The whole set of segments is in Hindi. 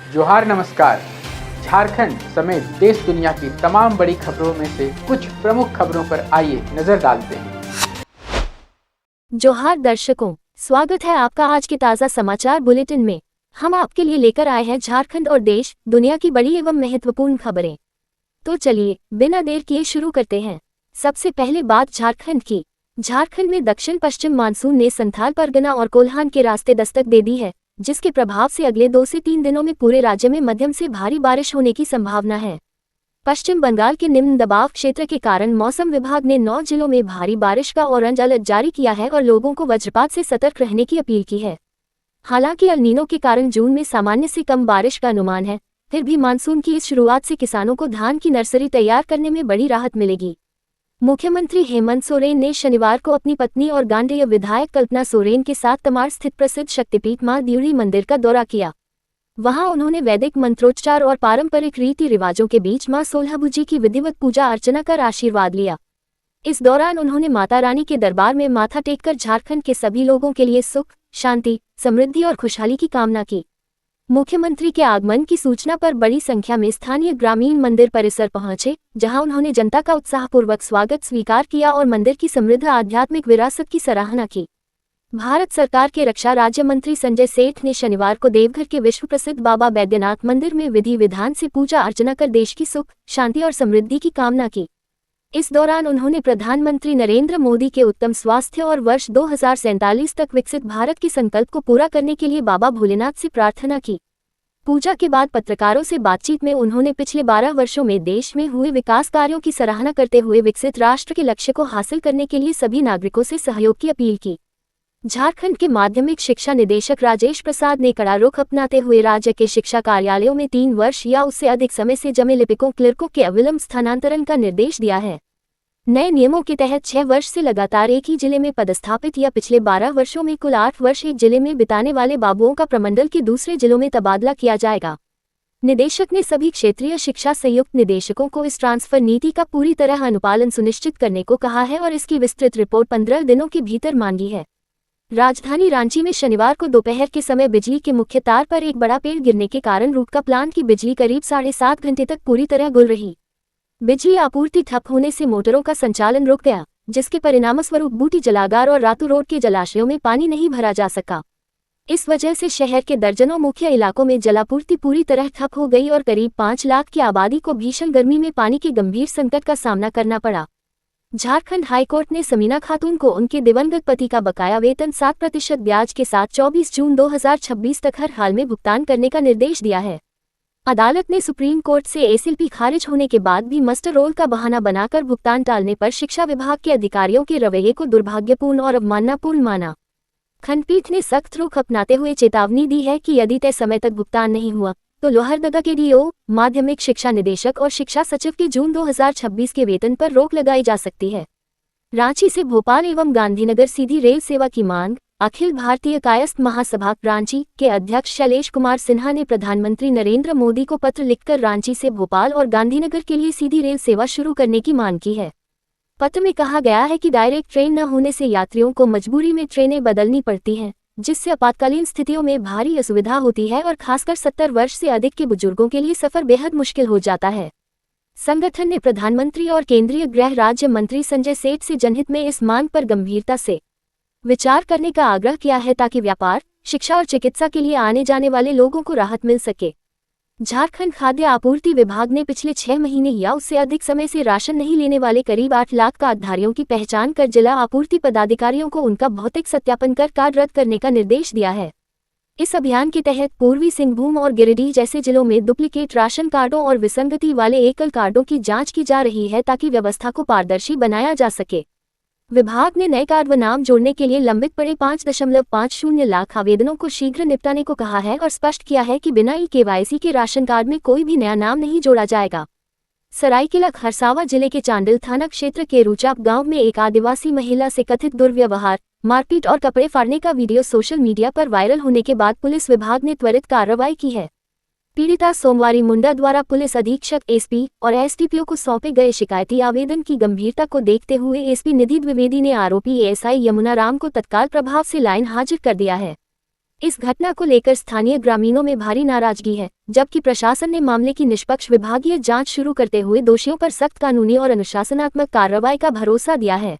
जोहार नमस्कार। झारखंड समेत देश दुनिया की तमाम बड़ी खबरों में से कुछ प्रमुख खबरों पर आइए नजर डालते हैं। जोहार दर्शकों, स्वागत है आपका आज के ताज़ा समाचार बुलेटिन में। हम आपके लिए लेकर आए हैं झारखंड और देश दुनिया की बड़ी एवं महत्वपूर्ण खबरें। तो चलिए बिना देर किए शुरू करते हैं। सबसे पहले बात झारखंड की। झारखंड में दक्षिण पश्चिम मानसून ने संथाल परगना और कोल्हान के रास्ते दस्तक दे दी है, जिसके प्रभाव से अगले 2 से 3 दिनों में पूरे राज्य में मध्यम से भारी बारिश होने की संभावना है। पश्चिम बंगाल के निम्न दबाव क्षेत्र के कारण मौसम विभाग ने 9 जिलों में भारी बारिश का ऑरेंज अलर्ट जारी किया है और लोगों को वज्रपात से सतर्क रहने की अपील की है। हालांकि अल नीनो के कारण जून में सामान्य से कम बारिश का अनुमान है, फिर भी मानसून की इस शुरुआत से किसानों को धान की नर्सरी तैयार करने में बड़ी राहत मिलेगी। मुख्यमंत्री हेमंत सोरेन ने शनिवार को अपनी पत्नी और गांडेय विधायक कल्पना सोरेन के साथ तमाड़ स्थित प्रसिद्ध शक्तिपीठ मां द्यूरी मंदिर का दौरा किया। वहां उन्होंने वैदिक मंत्रोच्चार और पारंपरिक रीति रिवाजों के बीच मां सोलहभुजी की विधिवत पूजा अर्चना कर आशीर्वाद लिया। इस दौरान उन्होंने माता रानी के दरबार में माथा टेककर झारखंड के सभी लोगों के लिए सुख, शांति, समृद्धि और खुशहाली की कामना की। मुख्यमंत्री के आगमन की सूचना पर बड़ी संख्या में स्थानीय ग्रामीण मंदिर परिसर पहुंचे, जहां उन्होंने जनता का उत्साहपूर्वक स्वागत स्वीकार किया और मंदिर की समृद्ध आध्यात्मिक विरासत की सराहना की। भारत सरकार के रक्षा राज्य मंत्री संजय सेठ ने शनिवार को देवघर के विश्व प्रसिद्ध बाबा बैद्यनाथ मंदिर में विधि विधान से पूजा अर्चना कर देश की सुख, शांति और समृद्धि की कामना की। इस दौरान उन्होंने प्रधानमंत्री नरेंद्र मोदी के उत्तम स्वास्थ्य और वर्ष 2047 तक विकसित भारत के संकल्प को पूरा करने के लिए बाबा भोलेनाथ से प्रार्थना की। पूजा के बाद पत्रकारों से बातचीत में उन्होंने पिछले 12 वर्षों में देश में हुए विकास कार्यों की सराहना करते हुए विकसित राष्ट्र के लक्ष्य को हासिल करने के लिए सभी नागरिकों से सहयोग की अपील की। झारखंड के माध्यमिक शिक्षा निदेशक राजेश प्रसाद ने कड़ा रुख अपनाते हुए राज्य के शिक्षा कार्यालयों में 3 वर्ष या उससे अधिक समय से जमे लिपिकों क्लर्कों के अविलंब स्थानांतरण का निर्देश दिया है। नए नियमों के तहत 6 वर्ष से लगातार एक ही जिले में पदस्थापित या पिछले 12 वर्षों में कुल 8 वर्ष एक जिले में बिताने वाले बाबुओं का प्रमंडल के दूसरे जिलों में तबादला किया जाएगा। निदेशक ने सभी क्षेत्रीय शिक्षा संयुक्त निदेशकों को इस ट्रांसफर नीति का पूरी तरह अनुपालन सुनिश्चित करने को कहा है और इसकी विस्तृत रिपोर्ट 15 दिनों के भीतर मांगी है। राजधानी रांची में शनिवार को दोपहर के समय बिजली के मुख्य तार पर एक बड़ा पेड़ गिरने के कारण रूपका प्लांट की बिजली करीब 7.5 घंटे तक पूरी तरह गुल रही। बिजली आपूर्ति ठप होने से मोटरों का संचालन रुक गया, जिसके परिणामस्वरूप बूटी जलागार और रातू रोड के जलाशयों में पानी नहीं भरा जा सका। इस वजह से शहर के दर्जनों मुख्य इलाकों में जलापूर्ति पूरी तरह ठप हो गई और करीब 5 लाख की आबादी को भीषण गर्मी में पानी के गंभीर संकट का सामना करना पड़ा। झारखंड हाईकोर्ट ने समीना खातून को उनके दिवंगत पति का बकाया वेतन 7% ब्याज के साथ 24 जून 2026 तक हर हाल में भुगतान करने का निर्देश दिया है। अदालत ने सुप्रीम कोर्ट से एसएलपी खारिज होने के बाद भी मस्टर रोल का बहाना बनाकर भुगतान टालने पर शिक्षा विभाग के अधिकारियों के रवैये को दुर्भाग्यपूर्ण और अवमाननापूर्ण माना। खंडपीठ ने सख्त रुख अपनाते हुए चेतावनी दी है कि यदि तय समय तक भुगतान नहीं हुआ तो लोहरदगा के डीओ, माध्यमिक शिक्षा निदेशक और शिक्षा सचिव के जून 2026 के वेतन पर रोक लगाई जा सकती है। रांची से भोपाल एवं गांधीनगर सीधी रेल सेवा की मांग। अखिल भारतीय कायस्थ महासभा रांची के अध्यक्ष शैलेश कुमार सिन्हा ने प्रधानमंत्री नरेंद्र मोदी को पत्र लिखकर रांची से भोपाल और गांधीनगर के लिए सीधी रेल सेवा शुरू करने की मांग की है। पत्र में कहा गया है कि डायरेक्ट ट्रेन न होने से यात्रियों को मजबूरी में ट्रेनें बदलनी पड़ती हैं, जिससे आपातकालीन स्थितियों में भारी असुविधा होती है और खासकर 70 वर्ष से अधिक के बुजुर्गों के लिए सफर बेहद मुश्किल हो जाता है। संगठन ने प्रधानमंत्री और केंद्रीय गृह राज्य मंत्री संजय सेठ से जनहित में इस मांग पर गंभीरता से विचार करने का आग्रह किया है ताकि व्यापार, शिक्षा और चिकित्सा के लिए आने जाने वाले लोगों को राहत मिल सके। झारखंड खाद्य आपूर्ति विभाग ने पिछले 6 महीने या उससे अधिक समय से राशन नहीं लेने वाले करीब 8 लाख कार्डधारियों की पहचान कर जिला आपूर्ति पदाधिकारियों को उनका भौतिक सत्यापन कर कार्ड रद्द करने का निर्देश दिया है। इस अभियान के तहत पूर्वी सिंहभूम और गिरिडीह जैसे जिलों में डुप्लीकेट राशन कार्डों और विसंगति वाले एकल कार्डों की जांच की जा रही है ताकि व्यवस्था को पारदर्शी बनाया जा सके। विभाग ने नए कार्ड व नाम जोड़ने के लिए लंबित पड़े 5.50 लाख आवेदनों को शीघ्र निपटाने को कहा है और स्पष्ट किया है कि बिना ई-केवाईसी के राशन कार्ड में कोई भी नया नाम नहीं जोड़ा जाएगा। सरायकेला खरसावां जिले के चांडिल थाना क्षेत्र के रुचाप गांव में एक आदिवासी महिला से कथित दुर्व्यवहार, मारपीट और कपड़े फाड़ने का वीडियो सोशल मीडिया पर वायरल होने के बाद पुलिस विभाग ने त्वरित कार्रवाई की है। पीड़िता सोमवारी मुंडा द्वारा पुलिस अधीक्षक एसपी और एसडीपीओ को सौंपे गए शिकायती आवेदन की गंभीरता को देखते हुए एसपी निधि द्विवेदी ने आरोपी एएसआई यमुना राम को तत्काल प्रभाव से लाइन हाजिर कर दिया है। इस घटना को लेकर स्थानीय ग्रामीणों में भारी नाराजगी है, जबकि प्रशासन ने मामले की निष्पक्ष विभागीय जांच शुरू करते हुए दोषियों पर सख्त कानूनी और अनुशासनात्मक कार्रवाई का भरोसा दिया है।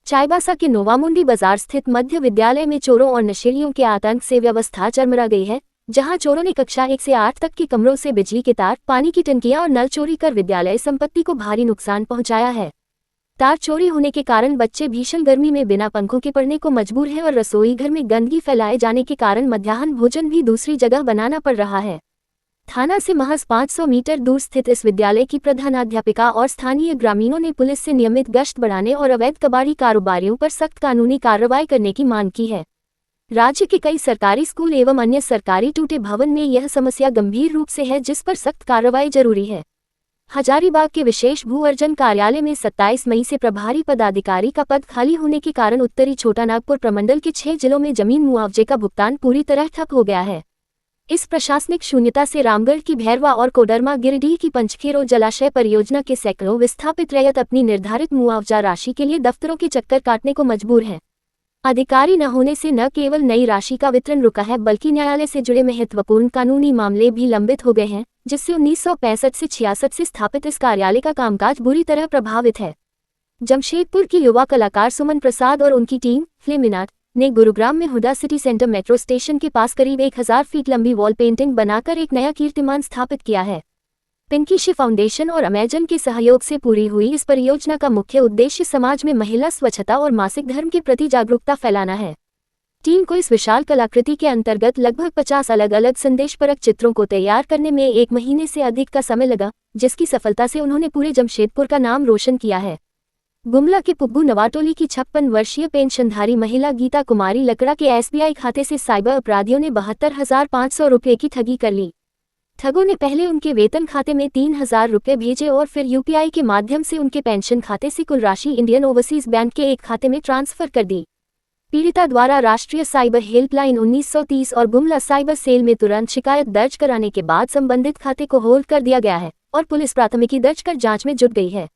चाईबासा के नोवामुंडी बाजार स्थित मध्य विद्यालय में चोरों और नशेलियों के आतंक से व्यवस्था चरमरा गई है, जहां चोरों ने कक्षा 1 से 8 तक के कमरों से बिजली के तार, पानी की टंकियां और नल चोरी कर विद्यालय संपत्ति को भारी नुकसान पहुंचाया है। तार चोरी होने के कारण बच्चे भीषण गर्मी में बिना पंखों के पढ़ने को मजबूर हैं और रसोई घर में गंदगी फैलाए जाने के कारण मध्याह्न भोजन भी दूसरी जगह बनाना पड़ रहा है। थाना से महज 500 मीटर दूर स्थित इस विद्यालय की प्रधानाध्यापिका और स्थानीय ग्रामीणों ने पुलिस से नियमित गश्त बढ़ाने और अवैध कबाड़ी कारोबारियों पर सख्त कानूनी कार्रवाई करने की मांग की है। राज्य के कई सरकारी स्कूल एवं अन्य सरकारी टूटे भवन में यह समस्या गंभीर रूप से है, जिस पर सख्त कार्रवाई जरूरी है। हजारीबाग के विशेष भू अर्जन कार्यालय में 27 मई से प्रभारी पदाधिकारी का पद खाली होने के कारण उत्तरी छोटानागपुर प्रमंडल के 6 जिलों में जमीन मुआवजे का भुगतान पूरी तरह ठप हो गया है। इस प्रशासनिक शून्यता से रामगढ़ की भैरवा और कोडरमा, गिरिडीह की पंचखेरो जलाशय परियोजना के सैकड़ों विस्थापित रैयत अपनी निर्धारित मुआवजा राशि के लिए दफ्तरों के चक्कर काटने को मजबूर हैं। अधिकारी न होने से न केवल नई राशि का वितरण रुका है, बल्कि न्यायालय से जुड़े महत्वपूर्ण कानूनी मामले भी लंबित हो गए हैं, जिससे 1965 से 66 से स्थापित इस कार्यालय का कामकाज बुरी तरह प्रभावित है। जमशेदपुर की युवा कलाकार सुमन प्रसाद और उनकी टीम फ्लेमिनाट ने गुरुग्राम में Huda city centre metro station के पास करीब 1000 फीट लंबी वॉल पेंटिंग बनाकर एक नया कीर्तिमान स्थापित किया है। पिंकी फाउंडेशन और अमेजन के सहयोग से पूरी हुई इस परियोजना का मुख्य उद्देश्य समाज में महिला स्वच्छता और मासिक धर्म के प्रति जागरूकता फैलाना है। टीम को इस विशाल कलाकृति के अंतर्गत लगभग 50 अलग अलग संदेशपरक चित्रों को तैयार करने में 1 महीने से अधिक का समय लगा, जिसकी सफलता से उन्होंने पूरे जमशेदपुर का नाम रोशन किया है। गुमला के पुग्गू नवाटोली की 56 वर्षीय पेंशनधारी महिला गीता कुमारी लकड़ा के SBI खाते से साइबर अपराधियों ने 72,500 रुपये की ठगी कर ली। ठगों ने पहले उनके वेतन खाते में 3,000 रुपये भेजे और फिर UPI के माध्यम से उनके पेंशन खाते से कुल राशि इंडियन ओवरसीज बैंक के एक खाते में ट्रांसफर कर दी। पीड़िता द्वारा राष्ट्रीय साइबर हेल्पलाइन 1930 और गुमला साइबर सेल में तुरंत शिकायत दर्ज कराने के बाद संबंधित खाते को होल्ड कर दिया गया है और पुलिस प्राथमिकी दर्ज कर जांच में जुट गई है।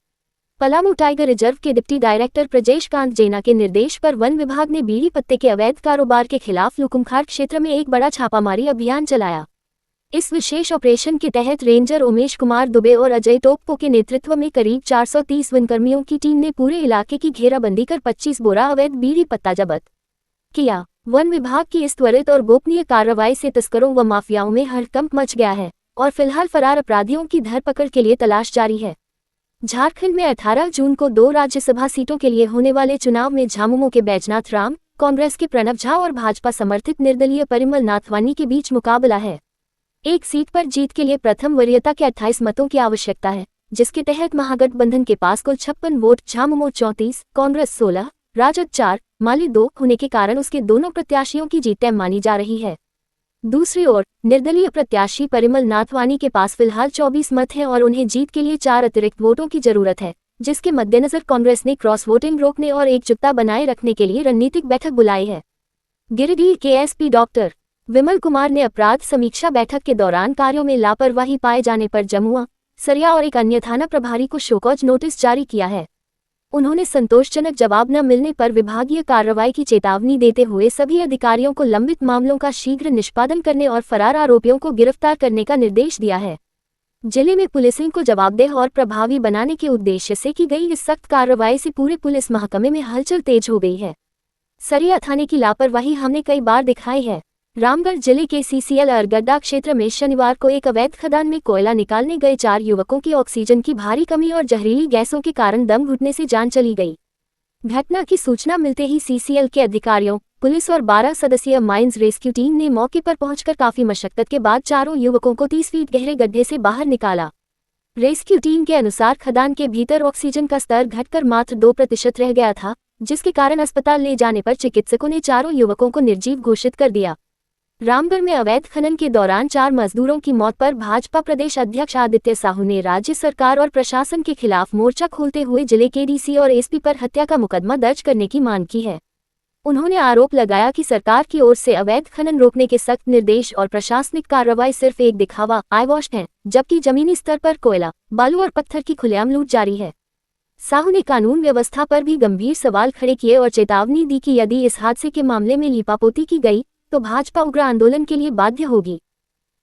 पलामू टाइगर रिजर्व के डिप्टी डायरेक्टर प्रजेश कांत जेना के निर्देश पर वन विभाग ने बीड़ी पत्ते के अवैध कारोबार के खिलाफ लुकुमखार क्षेत्र में एक बड़ा छापामारी अभियान चलाया। इस विशेष ऑपरेशन के तहत रेंजर उमेश कुमार दुबे और अजय टोप्पो के नेतृत्व में करीब 430 वनकर्मियों की टीम ने पूरे इलाके की घेराबंदी कर 25 बोरा अवैध बीड़ी पत्ता जब्त किया। वन विभाग की इस त्वरित और गोपनीय कार्रवाई से तस्करों व माफियाओं में हड़कंप मच गया है और फिलहाल फरार अपराधियों की धरपकड़ के लिए तलाश जारी है। झारखंड में 18 जून को 2 राज्यसभा सीटों के लिए होने वाले चुनाव में झामुमो के बैजनाथ राम, कांग्रेस के प्रणब झा और भाजपा समर्थित निर्दलीय परिमल नाथवानी के बीच मुकाबला है। एक सीट पर जीत के लिए प्रथम वरीयता के 28 मतों की आवश्यकता है, जिसके तहत महागठबंधन के पास कुल 56 वोट, झामुमो 34, कांग्रेस 16, राजद 4, माले 2 होने के कारण उसके दोनों प्रत्याशियों की जीत तय मानी जा रही है। दूसरी ओर निर्दलीय प्रत्याशी परिमल नाथवानी के पास फिलहाल 24 मत हैं और उन्हें जीत के लिए 4 अतिरिक्त वोटों की जरूरत है, जिसके मद्देनजर कांग्रेस ने क्रॉस वोटिंग रोकने और एकजुटता बनाए रखने के लिए रणनीतिक बैठक बुलाई है। गिरिडीह के SP डॉक्टर विमल कुमार ने अपराध समीक्षा बैठक के दौरान कार्यों में लापरवाही पाए जाने पर जमुआ, सरिया और एक अन्य थाना प्रभारी को शोकॉज नोटिस जारी किया है। उन्होंने संतोषजनक जवाब न मिलने पर विभागीय कार्रवाई की चेतावनी देते हुए सभी अधिकारियों को लंबित मामलों का शीघ्र निष्पादन करने और फरार आरोपियों को गिरफ्तार करने का निर्देश दिया है। जिले में पुलिसिंग को जवाबदेह और प्रभावी बनाने के उद्देश्य से की गई इस सख्त कार्रवाई से पूरे पुलिस महकमे में हलचल तेज हो गई है। सरिया थाने की लापरवाही हमने कई बार दिखाई है। रामगढ़ जिले के CCL अरगड्डा क्षेत्र में शनिवार को एक अवैध खदान में कोयला निकालने गए 4 युवकों की ऑक्सीजन की भारी कमी और जहरीली गैसों के कारण दम घुटने से जान चली गई। घटना की सूचना मिलते ही CCL के अधिकारियों, पुलिस और 12 सदस्यीय माइंस रेस्क्यू टीम ने मौके पर पहुंचकर काफी मशक्कत के बाद चारों युवकों को 30 फीट गहरे गड्ढे से बाहर निकाला। रेस्क्यू टीम के अनुसार खदान के भीतर ऑक्सीजन का स्तर घटकर मात्र 2% रह गया था, जिसके कारण अस्पताल ले जाने पर चिकित्सकों ने चारों युवकों को निर्जीव घोषित कर दिया। रामगढ़ में अवैध खनन के दौरान 4 मजदूरों की मौत पर भाजपा प्रदेश अध्यक्ष आदित्य साहू ने राज्य सरकार और प्रशासन के खिलाफ मोर्चा खोलते हुए जिले के DC और SP पर हत्या का मुकदमा दर्ज करने की मांग की है। उन्होंने आरोप लगाया कि सरकार की ओर से अवैध खनन रोकने के सख्त निर्देश और प्रशासनिक कार्रवाई सिर्फ एक दिखावा, आईवॉश है, जबकि जमीनी स्तर पर कोयला, बालू और पत्थर की खुलेआम लूट जारी है। साहू ने कानून व्यवस्था पर भी गंभीर सवाल खड़े किए और चेतावनी दी कि यदि इस हादसे के मामले में लीपापोती की गई तो भाजपा उग्र आंदोलन के लिए बाध्य होगी।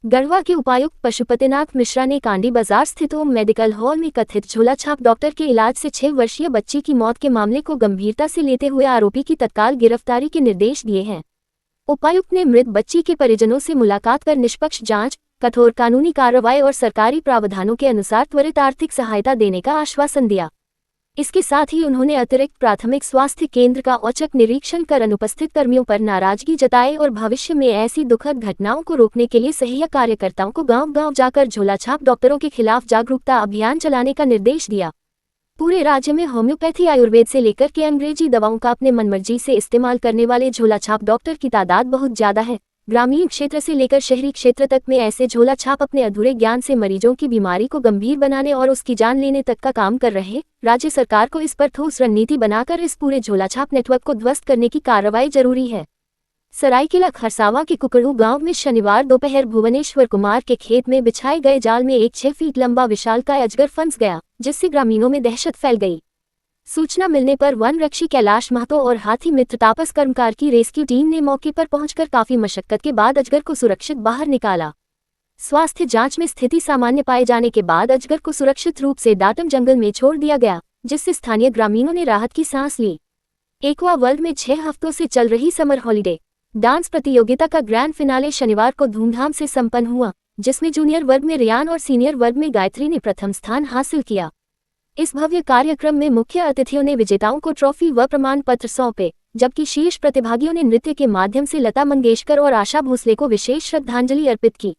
गढ़वा के उपायुक्त पशुपतिनाथ मिश्रा ने कांडी बाजार स्थित ओम मेडिकल हॉल में कथित झोलाछाप डॉक्टर के इलाज से 6 वर्षीय बच्ची की मौत के मामले को गंभीरता से लेते हुए आरोपी की तत्काल गिरफ्तारी के निर्देश दिए हैं। उपायुक्त ने मृत बच्ची के परिजनों से मुलाकात कर निष्पक्ष जांच, कठोर कानूनी कार्रवाई और सरकारी प्रावधानों के अनुसार त्वरित आर्थिक सहायता देने का आश्वासन दिया। इसके साथ ही उन्होंने अतिरिक्त प्राथमिक स्वास्थ्य केंद्र का औचक निरीक्षण कर अनुपस्थित कर्मियों पर नाराजगी जताई और भविष्य में ऐसी दुखद घटनाओं को रोकने के लिए सहायक कार्यकर्ताओं को गांव-गांव जाकर झोलाछाप डॉक्टरों के खिलाफ जागरूकता अभियान चलाने का निर्देश दिया। पूरे राज्य में होम्योपैथी, आयुर्वेद से लेकर के अंग्रेजी दवाओं का अपने मनमर्जी से इस्तेमाल करने वाले झोलाछाप डॉक्टर की तादाद बहुत ज्यादा है। ग्रामीण क्षेत्र से लेकर शहरी क्षेत्र तक में ऐसे झोलाछाप अपने अधूरे ज्ञान से मरीजों की बीमारी को गंभीर बनाने और उसकी जान लेने तक का काम कर रहे। राज्य सरकार को इस पर ठोस रणनीति बनाकर इस पूरे झोलाछाप नेटवर्क को ध्वस्त करने की कार्रवाई जरूरी है। सरायकेला खरसावां के कुकड़ू गांव में शनिवार दोपहर भुवनेश्वर कुमार के खेत में बिछाए गए जाल में एक 6 फीट लंबा विशालकाय अजगर फंस गया, जिससे ग्रामीणों में दहशत फैल गई। सूचना मिलने पर वन रक्षी कैलाश महतो और हाथी मित्र तापस कर्मकार की रेस्क्यू टीम ने मौके पर पहुंचकर काफी मशक्कत के बाद अजगर को सुरक्षित बाहर निकाला। स्वास्थ्य जांच में स्थिति सामान्य पाए जाने के बाद अजगर को सुरक्षित रूप से डाटम जंगल में छोड़ दिया गया, जिससे स्थानीय ग्रामीणों ने राहत की सांस ली। एक्वा वर्ल्ड में 6 हफ्तों से चल रही समर हॉलीडे डांस प्रतियोगिता का ग्रैंड फिनाले शनिवार को धूमधाम से संपन्न हुआ, जिसमें जूनियर वर्ग में रियान और सीनियर वर्ग में गायत्री ने प्रथम स्थान हासिल किया। इस भव्य कार्यक्रम में मुख्य अतिथियों ने विजेताओं को ट्रॉफी व प्रमाण पत्र सौंपे, जबकि शीर्ष प्रतिभागियों ने नृत्य के माध्यम से लता मंगेशकर और आशा भोसले को विशेष श्रद्धांजलि अर्पित की।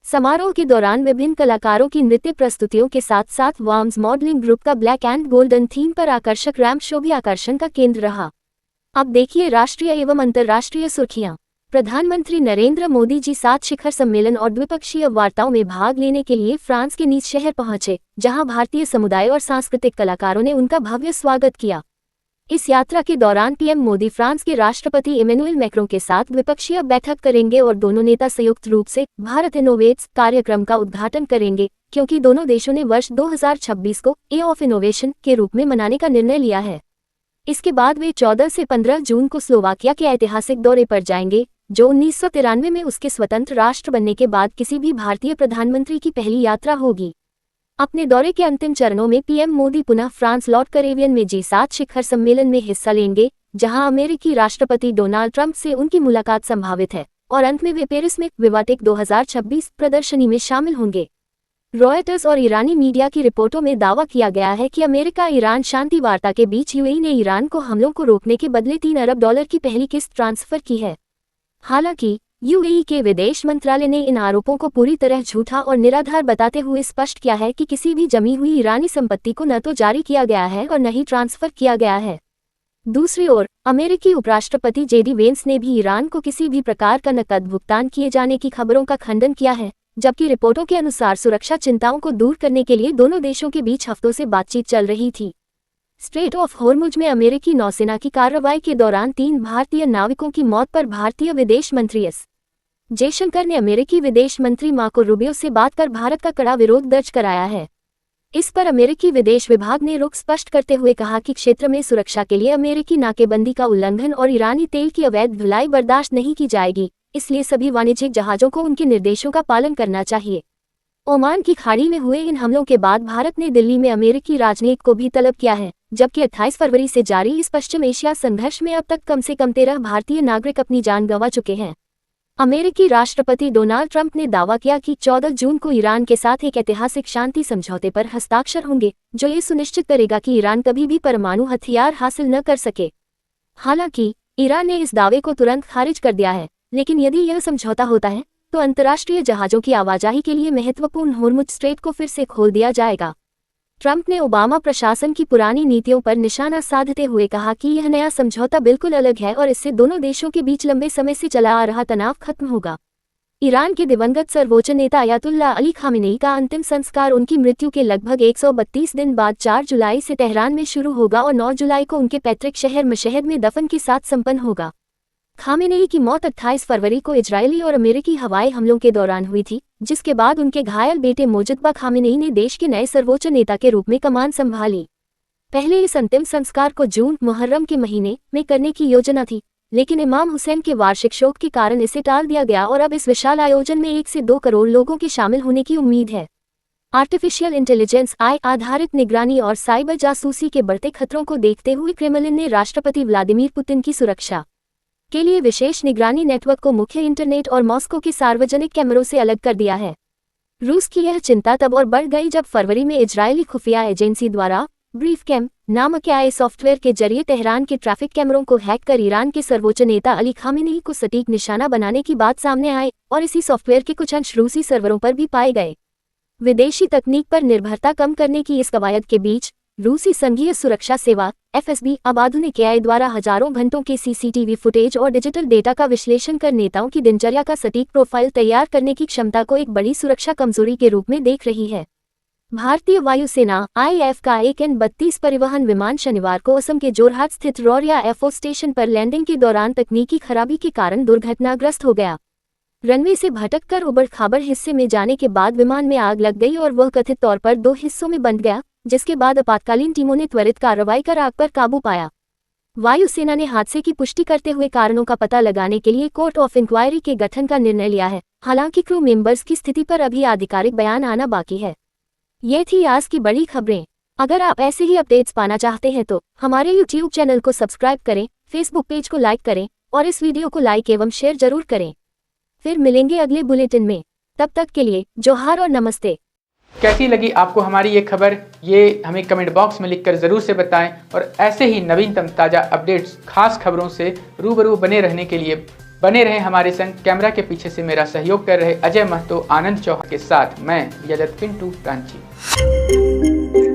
समारोह के दौरान विभिन्न कलाकारों की नृत्य प्रस्तुतियों के साथ साथ वार्म्स मॉडलिंग ग्रुप का ब्लैक एंड गोल्डन थीम पर आकर्षक रैंप शो भी आकर्षण का केंद्र रहा। अब देखिए राष्ट्रीय एवं अंतर्राष्ट्रीय सुर्खियां। प्रधानमंत्री नरेंद्र मोदी जी 7 शिखर सम्मेलन और द्विपक्षीय वार्ताओं में भाग लेने के लिए फ्रांस के नीस शहर पहुंचे, जहां भारतीय समुदाय और सांस्कृतिक कलाकारों ने उनका भव्य स्वागत किया। इस यात्रा के दौरान पीएम मोदी फ्रांस के राष्ट्रपति इमैनुअल मैक्रों के साथ द्विपक्षीय बैठक करेंगे और दोनों नेता संयुक्त रूप से भारत इनोवेट्स कार्यक्रम का उद्घाटन करेंगे, क्योंकि दोनों देशों ने वर्ष 2026 को ईयर ऑफ इनोवेशन के रूप में मनाने का निर्णय लिया है। इसके बाद वे 14 से 15 जून को स्लोवाकिया के ऐतिहासिक दौरे पर जाएंगे, जो 1993 में उसके स्वतंत्र राष्ट्र बनने के बाद किसी भी भारतीय प्रधानमंत्री की पहली यात्रा होगी। अपने दौरे के अंतिम चरणों में पीएम मोदी पुनः फ्रांस लौटकर एवियन में G7 शिखर सम्मेलन में हिस्सा लेंगे, जहां अमेरिकी राष्ट्रपति डोनाल्ड ट्रंप से उनकी मुलाकात संभावित है, और अंत में वे पेरिस में विवाटेक 2026 प्रदर्शनी में शामिल होंगे। रॉयटर्स और ईरानी मीडिया की रिपोर्टों में दावा किया गया है कि अमेरिका ईरान शांति वार्ता के बीच यूएई ने ईरान को हमलों को रोकने के बदले $3 अरब की पहली किस्त ट्रांसफर की है। हालांकि यूएई के विदेश मंत्रालय ने इन आरोपों को पूरी तरह झूठा और निराधार बताते हुए स्पष्ट किया है कि किसी भी जमी हुई ईरानी संपत्ति को न तो जारी किया गया है और न ही ट्रांसफर किया गया है। दूसरी ओर अमेरिकी उपराष्ट्रपति जेडी वेंस ने भी ईरान को किसी भी प्रकार का नकद भुगतान किए जाने की खबरों का खंडन किया है, जबकि रिपोर्टों के अनुसार सुरक्षा चिंताओं को दूर करने के लिए दोनों देशों के बीच हफ्तों से बातचीत चल रही थी। स्ट्रेट ऑफ होर्मुज में अमेरिकी नौसेना की कार्रवाई के दौरान 3 भारतीय नाविकों की मौत पर भारतीय विदेश मंत्री एस जयशंकर ने अमेरिकी विदेश मंत्री मार्को रूबियो से बात कर भारत का कड़ा विरोध दर्ज कराया है। इस पर अमेरिकी विदेश विभाग ने रुख स्पष्ट करते हुए कहा कि क्षेत्र में सुरक्षा के लिए अमेरिकी नाकेबंदी का उल्लंघन और ईरानी तेल की अवैध ढुलाई बर्दाश्त नहीं की जाएगी, इसलिए सभी वाणिज्यिक जहाजों को उनके निर्देशों का पालन करना चाहिए। ओमान की खाड़ी में हुए इन हमलों के बाद भारत ने दिल्ली में अमेरिकी राजनयिक को भी तलब किया है, जबकि 28 फरवरी से जारी इस पश्चिम एशिया संघर्ष में अब तक कम से कम 13 भारतीय नागरिक अपनी जान गंवा चुके हैं। अमेरिकी राष्ट्रपति डोनाल्ड ट्रंप ने दावा किया कि 14 जून को ईरान के साथ एक ऐतिहासिक शांति समझौते पर हस्ताक्षर होंगे, जो ये सुनिश्चित करेगा कि ईरान कभी भी परमाणु हथियार हासिल न कर सके। हालांकि ईरान ने इस दावे को तुरंत खारिज कर दिया है, लेकिन यदि यह समझौता होता है तो अंतर्राष्ट्रीय जहाजों की आवाजाही के लिए महत्वपूर्ण होर्मुज स्ट्रेट को फिर से खोल दिया जाएगा। ट्रंप ने ओबामा प्रशासन की पुरानी नीतियों पर निशाना साधते हुए कहा कि यह नया समझौता बिल्कुल अलग है और इससे दोनों देशों के बीच लंबे समय से चला आ रहा तनाव खत्म होगा। ईरान के दिवंगत सर्वोच्च नेता अयातुल्ला अली खामेनेई का अंतिम संस्कार उनकी मृत्यु के लगभग 132 दिन बाद 4 जुलाई से तेहरान में शुरू होगा और 9 जुलाई को उनके पैतृक शहर मशहद में दफन के साथ संपन्न होगा। खामेनेई की मौत 28 फरवरी को इजरायली और अमेरिकी हवाई हमलों के दौरान हुई थी, जिसके बाद उनके घायल बेटे मोजतबा खामेनेई ने देश के नए सर्वोच्च नेता के रूप में कमान संभाली। पहले इस अंतिम संस्कार को जून मुहर्रम के महीने में करने की योजना थी, लेकिन इमाम हुसैन के वार्षिक शोक के कारण इसे टाल दिया गया और अब इस विशाल आयोजन में 1 से 2 करोड़ लोगों के शामिल होने की उम्मीद है। आर्टिफिशियल इंटेलिजेंस AI आधारित निगरानी और साइबर जासूसी के बढ़ते खतरों को देखते हुए क्रेमलिन ने राष्ट्रपति व्लादिमीर पुतिन की सुरक्षा के लिए विशेष निगरानी नेटवर्क को मुख्य इंटरनेट और मॉस्को के सार्वजनिक कैमरों से अलग कर दिया है। रूस की यह चिंता तब और बढ़ गई जब फरवरी में इजरायली खुफिया एजेंसी द्वारा ब्रीफकेम नामक AI सॉफ्टवेयर के जरिए तेहरान के ट्रैफिक कैमरों को हैक कर ईरान के सर्वोच्च नेता अली खामेनी को सटीक निशाना बनाने की बात सामने आई और इसी सॉफ्टवेयर के कुछ अंश रूसी सर्वरों पर भी पाए गए। विदेशी तकनीक पर निर्भरता कम करने की इस कवायद के बीच रूसी संघीय सुरक्षा सेवा FSB अब आधुनिक AI द्वारा हजारों घंटों के CCTV फुटेज और डिजिटल डेटा का विश्लेषण कर नेताओं की दिनचर्या का सटीक प्रोफाइल तैयार करने की क्षमता को एक बड़ी सुरक्षा कमजोरी के रूप में देख रही है। भारतीय वायुसेना IAF का एक N-32 परिवहन विमान शनिवार को असम के जोरहाट स्थित रौरिया एयरफोर्स स्टेशन पर लैंडिंग के दौरान तकनीकी खराबी के कारण दुर्घटनाग्रस्त हो गया। रनवे से भटककर उबड़-खाबड़ हिस्से में जाने के बाद विमान में आग लग गई और वह कथित तौर पर 2 हिस्सों में बंट गया, जिसके बाद आपातकालीन टीमों ने त्वरित कार्रवाई कर आग पर काबू पाया। वायुसेना ने हादसे की पुष्टि करते हुए कारणों का पता लगाने के लिए कोर्ट ऑफ इंक्वायरी के गठन का निर्णय लिया है। हालांकि क्रू मेंबर्स की स्थिति पर अभी आधिकारिक बयान आना बाकी है। ये थी आज की बड़ी खबरें। अगर आप ऐसे ही अपडेट्स पाना चाहते हैं तो हमारे YouTube चैनल को सब्सक्राइब करें, Facebook पेज को लाइक करें और इस वीडियो को लाइक एवं शेयर जरूर करें। फिर मिलेंगे अगले बुलेटिन में। तब तक के लिए जोहार और नमस्ते। कैसी लगी आपको हमारी ये खबर, ये हमें कमेंट बॉक्स में लिखकर ज़रूर से बताएं और ऐसे ही नवीनतम ताज़ा अपडेट्स, खास खबरों से रूबरू बने रहने के लिए बने रहें हमारे संग। कैमरा के पीछे से मेरा सहयोग कर रहे अजय महतो, आनंद चौहान के साथ मैं यजत पिंटू रांची।